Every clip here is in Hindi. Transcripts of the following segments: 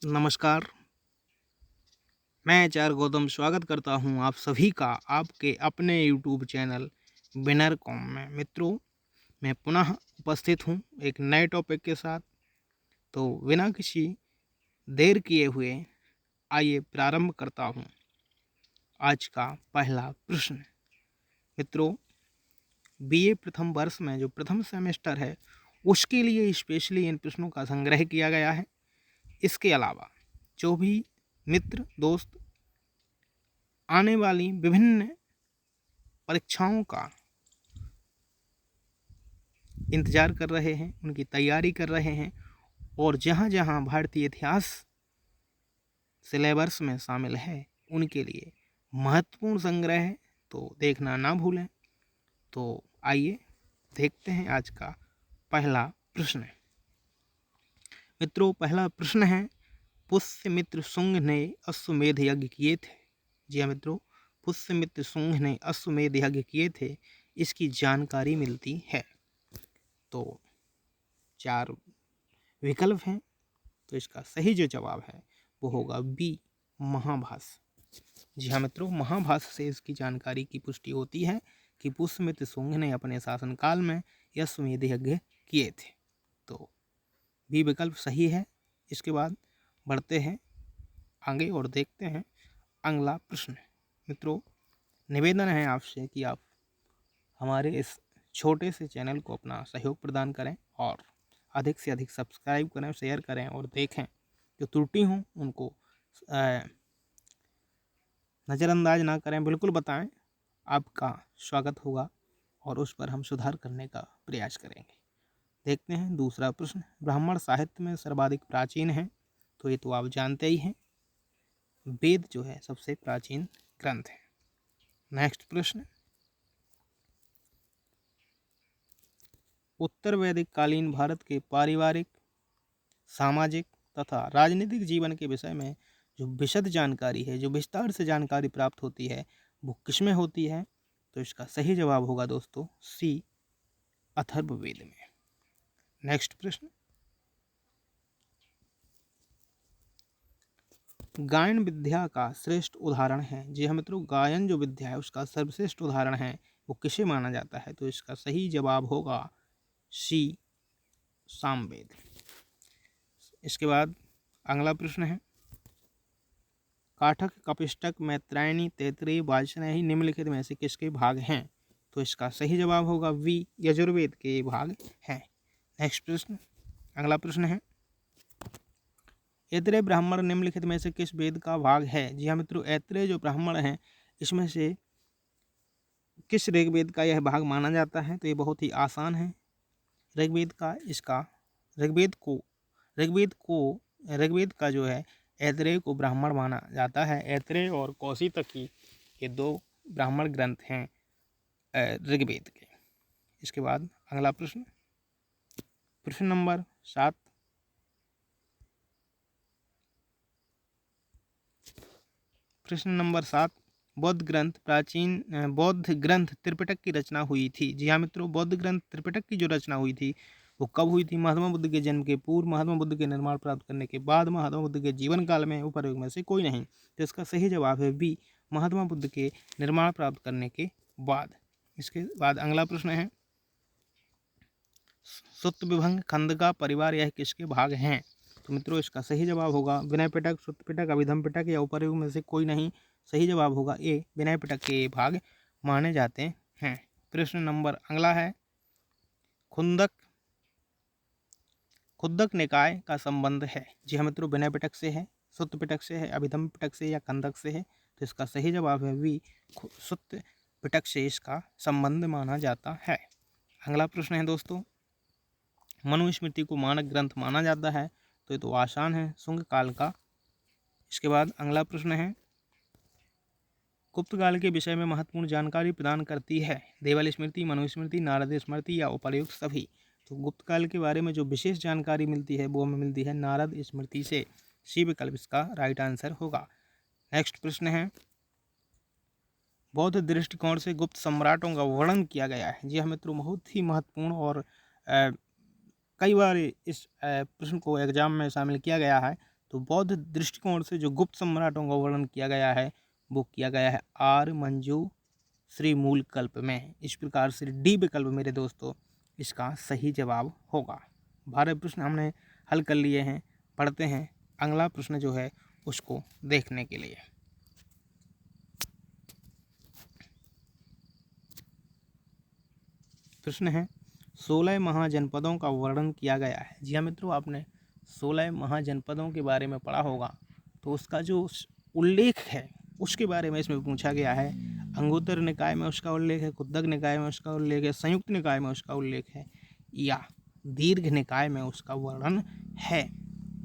नमस्कार, मैं एचआर गौतम स्वागत करता हूं आप सभी का आपके अपने यूट्यूब चैनल विनर कॉम में। मित्रों, मैं पुनः उपस्थित हूं एक नए टॉपिक के साथ। तो बिना किसी देर किए हुए आइए प्रारंभ करता हूं आज का पहला प्रश्न। मित्रों, बीए प्रथम वर्ष में जो प्रथम सेमेस्टर है उसके लिए स्पेशली इन प्रश्नों का संग्रह किया गया है। इसके अलावा जो भी मित्र दोस्त आने वाली विभिन्न परीक्षाओं का इंतज़ार कर रहे हैं, उनकी तैयारी कर रहे हैं और जहाँ-जहाँ भारतीय इतिहास सिलेबस में शामिल है उनके लिए महत्वपूर्ण संग्रह है, तो देखना ना भूलें। तो आइए देखते हैं आज का पहला प्रश्न। मित्रों, पहला प्रश्न है, पुष्यमित्र शुंग ने अश्वमेध यज्ञ किए थे। जी हाँ मित्रों, पुष्यमित्र शुंग ने अश्वमेध यज्ञ किए थे, इसकी जानकारी मिलती है। तो 4 विकल्प हैं, तो इसका सही जो जवाब है वो होगा बी, महाभाष्य। जी हाँ मित्रों, महाभाष्य से इसकी जानकारी की पुष्टि होती है कि पुष्यमित्र शुंग ने अपने शासनकाल में अश्वमेध यज्ञ किए थे। तो बी विकल्प सही है। इसके बाद बढ़ते हैं आगे और देखते हैं अगला प्रश्न। मित्रों, निवेदन है आपसे कि आप हमारे इस छोटे से चैनल को अपना सहयोग प्रदान करें और अधिक से अधिक सब्सक्राइब करें, शेयर करें और देखें। जो त्रुटि हों उनको नज़रअंदाज ना करें, बिल्कुल बताएं, आपका स्वागत होगा और उस पर हम सुधार करने का प्रयास करेंगे। देखते हैं दूसरा प्रश्न। ब्राह्मण साहित्य में सर्वाधिक प्राचीन है, तो ये तो आप जानते ही हैं, वेद जो है सबसे प्राचीन ग्रंथ है। नेक्स्ट प्रश्न, उत्तर वैदिक कालीन भारत के पारिवारिक, सामाजिक तथा राजनीतिक जीवन के विषय में जो विशद जानकारी है, जो विस्तार से जानकारी प्राप्त होती है, वो किसमें होती है? तो इसका सही जवाब होगा दोस्तों सी, अथर्ववेद में। नेक्स्ट प्रश्न, गायन विद्या का श्रेष्ठ उदाहरण है। जी हाँ मित्रों, गायन जो विद्या है उसका सर्वश्रेष्ठ उदाहरण है, वो किसे माना जाता है? तो इसका सही जवाब होगा सी, सामवेद। इसके बाद अगला प्रश्न है, काठक, कपिष्टक, मैत्रायणी, तैत्तिरीय, वाजसनेयी निम्नलिखित में से किसके भाग हैं? तो इसका सही जवाब होगा वी, यजुर्वेद के भाग हैं। नेक्स्ट प्रश्न, अगला प्रश्न है, ऐत्रेय ब्राह्मण निम्नलिखित में से किस वेद का भाग है? जी हाँ मित्रों, ऐत्रेय जो ब्राह्मण हैं इसमें से किस ऋग्वेद का यह भाग माना जाता है? तो ये बहुत ही आसान है। ऋग्वेद का इसका ऋग्वेद को ऋग्वेद को ऋग्वेद का जो है ऐत्रेय को ब्राह्मण माना जाता है। ऐत्रेय और कौशितकी ये 2 ब्राह्मण ग्रंथ हैं ऋग्वेद के। इसके बाद अगला प्रश्न, प्रश्न नंबर 7। प्रश्न नंबर 7, बौद्ध ग्रंथ त्रिपिटक की रचना हुई थी। जी हाँ मित्रों, बौद्ध ग्रंथ त्रिपिटक की जो रचना हुई थी वो कब हुई थी? महात्मा बुद्ध के जन्म के पूर्व, महात्मा बुद्ध के निर्माण प्राप्त करने के बाद, महात्मा बुद्ध के जीवन काल में, उपर्युक्त में से कोई नहीं। तो इसका सही जवाब है बी, महात्मा बुद्ध के निर्माण प्राप्त करने के बाद। इसके बाद अगला प्रश्न है, सुत्त विभंग, खंडका, परिवार यह किसके भाग हैं? तो मित्रों इसका सही जवाब होगा विनय पिटक, सुत्त पिटक, अभिधम पिटक या उपर्युक्त में से कोई नहीं। सही जवाब होगा ए, विनय पिटक के भाग माने जाते हैं। प्रश्न नंबर अगला है, खुंदक खुद्दक निकाय का संबंध है। जी हाँ मित्रों, विनय पिटक से है, सुत्त पिटक से है, अभिधम पिटक से या खंदक से है। तो इसका सही जवाब है वी, सुत्त पिटक से इसका संबंध माना जाता है। अगला प्रश्न है दोस्तों, मनुस्मृति को मानक ग्रंथ माना जाता है। तो ये तो आसान है, शुंग काल का। इसके बाद अगला प्रश्न है, गुप्त काल के विषय में महत्वपूर्ण जानकारी प्रदान करती है। देवल स्मृति, मनुस्मृति, नारद स्मृति या उपर्युक्त सभी। तो गुप्त काल के बारे में जो विशेष जानकारी मिलती है वो हमें मिलती है नारद स्मृति से। सी विकल्प इसका राइट आंसर होगा। नेक्स्ट प्रश्न है, बौद्ध दृष्टिकोण से गुप्त सम्राटों का वर्णन किया गया है। जी हाँ मित्रों, बहुत ही महत्वपूर्ण और कई बार इस प्रश्न को एग्जाम में शामिल किया गया है। तो बौद्ध दृष्टिकोण से जो गुप्त सम्राटों का वर्णन किया गया है वो किया गया है आर मंजू श्री मूल कल्प में। इस प्रकार से डी विकल्प मेरे दोस्तों इसका सही जवाब होगा। 12 प्रश्न हमने हल कर लिए हैं। पढ़ते हैं अगला प्रश्न जो है उसको देखने के लिए। प्रश्न है 16 महाजनपदों का वर्णन किया गया है। जी हाँ मित्रों, आपने 16 महाजनपदों के बारे में पढ़ा होगा, तो उसका जो उल्लेख है उसके बारे में इसमें पूछा गया है। अंगुत्तर निकाय में उसका उल्लेख है, कुद्दक निकाय में उसका उल्लेख है, संयुक्त निकाय में उसका उल्लेख है या दीर्घ निकाय में उसका वर्णन है।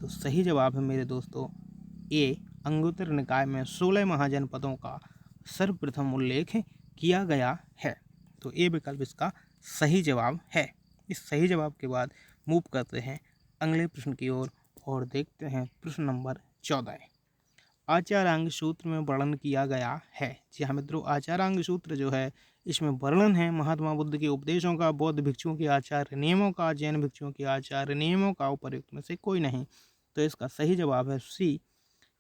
तो सही जवाब है मेरे दोस्तों ए, अंगुत्तर निकाय में 16 महाजनपदों का सर्वप्रथम उल्लेख किया गया है। तो ए विकल्प इसका सही जवाब है। इस सही जवाब के बाद मूव करते हैं अगले प्रश्न की ओर और देखते हैं प्रश्न नंबर 14। आचारांग सूत्र में वर्णन किया गया है। जी हाँ मित्रों, आचारांग सूत्र जो है इसमें वर्णन है महात्मा बुद्ध के उपदेशों का, बौद्ध भिक्षुओं के आचार नियमों का, जैन भिक्षुओं के आचार नियमों का, उपर्युक्त में से कोई नहीं। तो इसका सही जवाब है सी,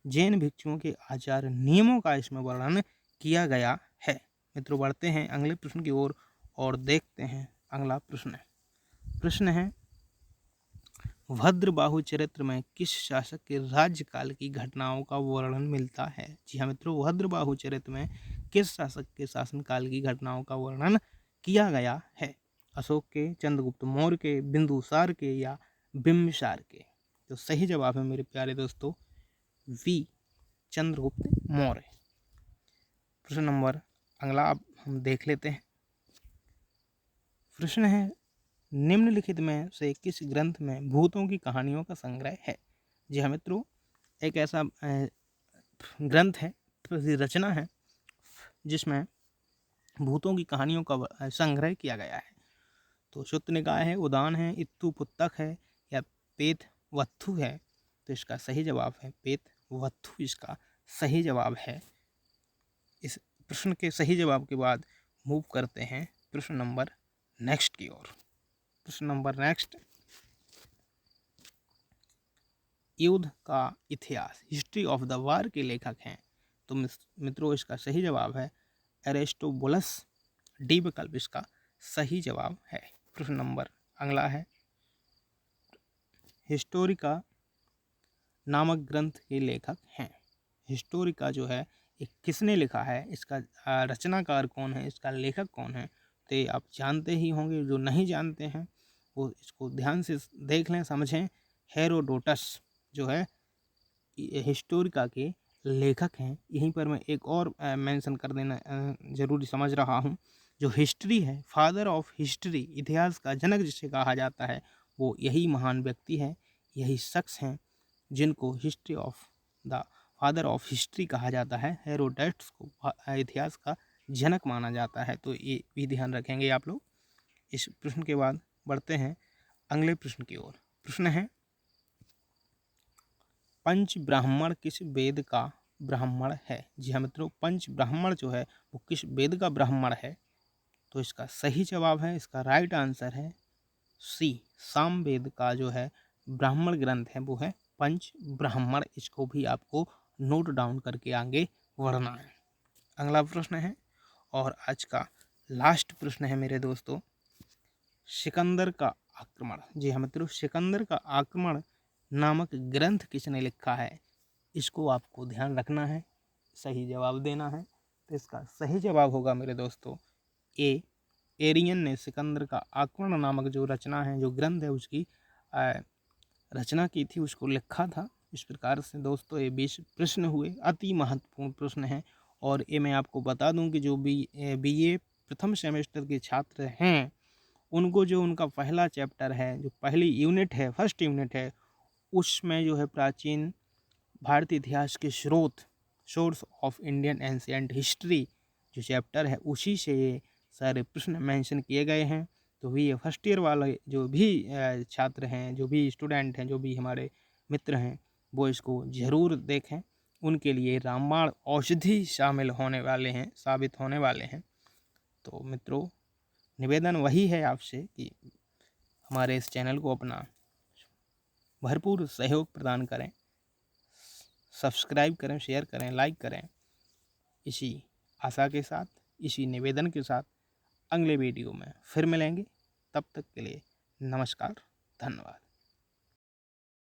जैन भिक्षुओं के आचार नियमों का इसमें वर्णन किया गया है। मित्रों बढ़ते हैं अगले प्रश्न की ओर और देखते हैं अगला प्रश्न। प्रश्न है भद्रबाहु चरित्र में किस शासक के राज्यकाल की घटनाओं का वर्णन मिलता है। जी हाँ मित्रों, भद्रबाहु चरित्र में किस शासक के शासनकाल की घटनाओं का वर्णन किया गया है। अशोक के, चंद्रगुप्त मौर्य के, बिंदुसार के या बिम्बिसार के। तो सही जवाब है मेरे प्यारे दोस्तों वी, चंद्रगुप्त मौर्य। प्रश्न नंबर अगला अब हम देख लेते हैं। प्रश्न है निम्नलिखित में से किस ग्रंथ में भूतों की कहानियों का संग्रह है। जी हाँ मित्रों, एक ऐसा ग्रंथ है, रचना है जिसमें भूतों की कहानियों का संग्रह किया गया है। तो शुत्त निकाय है, उदान है, इत्तु पुत्तक है या पेतवत्थु है। तो इसका सही जवाब है पेतवत्थु, इसका सही जवाब है। इस प्रश्न के सही जवाब के बाद मूव करते हैं प्रश्न नंबर नेक्स्ट की ओर। प्रश्न नंबर नेक्स्ट, युद्ध का इतिहास, हिस्ट्री ऑफ द वार के लेखक हैं। तो मित्रों इसका सही जवाब है एरिस्टोबुलस। डी विकल्प इसका सही जवाब है। प्रश्न नंबर अगला है हिस्टोरिका नामक ग्रंथ के लेखक हैं। हिस्टोरिका जो है ये किसने लिखा है, इसका रचनाकार कौन है, इसका लेखक कौन है, तो आप जानते ही होंगे। जो नहीं जानते हैं वो इसको ध्यान से देख लें, समझें। हेरोडोटस जो है हिस्टोरिका के लेखक हैं। यहीं पर मैं एक और मेंशन कर देना ज़रूरी समझ रहा हूँ। जो हिस्ट्री है, फादर ऑफ हिस्ट्री, इतिहास का जनक जिसे कहा जाता है, वो यही महान व्यक्ति है, यही शख्स हैं जिनको history of the father of history कहा जाता है। हेरोडोटस को इतिहास का जनक माना जाता है। तो ये भी ध्यान रखेंगे आप लोग। इस प्रश्न के बाद बढ़ते हैं अगले प्रश्न की ओर। प्रश्न है पंच ब्राह्मण किस वेद का ब्राह्मण है। जी हाँ मित्रों, पंच ब्राह्मण जो है वो किस वेद का ब्राह्मण है। तो इसका सही जवाब है, इसका राइट आंसर है सी, साम वेद का जो है ब्राह्मण ग्रंथ है वो है पंच ब्राह्मण। इसको भी आपको नोट डाउन करके आगे बढ़ना है। अगला प्रश्न है और आज का लास्ट प्रश्न है मेरे दोस्तों, सिकंदर का आक्रमण। जी हाँ मित्रों, सिकंदर का आक्रमण नामक ग्रंथ किसने लिखा है, इसको आपको ध्यान रखना है, सही जवाब देना है। तो इसका सही जवाब होगा मेरे दोस्तों ए, एरियन ने सिकंदर का आक्रमण नामक जो रचना है, जो ग्रंथ है, उसकी रचना की थी, उसको लिखा था। इस प्रकार से दोस्तों ये 20 प्रश्न हुए, अति महत्वपूर्ण प्रश्न हैं। और ये मैं आपको बता दूं कि जो बीए प्रथम सेमेस्टर के छात्र हैं उनको जो उनका पहला चैप्टर है, जो पहली यूनिट है, फर्स्ट यूनिट है, उसमें जो है प्राचीन भारतीय इतिहास के स्रोत, source of Indian ancient history जो चैप्टर है, उसी से ये सारे प्रश्न मेंशन किए गए हैं। तो भी ये फर्स्ट ईयर वाले जो भी छात्र हैं, जो भी स्टूडेंट हैं, जो भी हमारे मित्र हैं, वो इसको ज़रूर देखें। उनके लिए रामबाण औषधि शामिल होने वाले हैं, साबित होने वाले हैं। तो मित्रों निवेदन वही है आपसे कि हमारे इस चैनल को अपना भरपूर सहयोग प्रदान करें। सब्सक्राइब करें, शेयर करें, लाइक करें। इसी आशा के साथ, इसी निवेदन के साथ अगले वीडियो में फिर मिलेंगे। तब तक के लिए नमस्कार, धन्यवाद।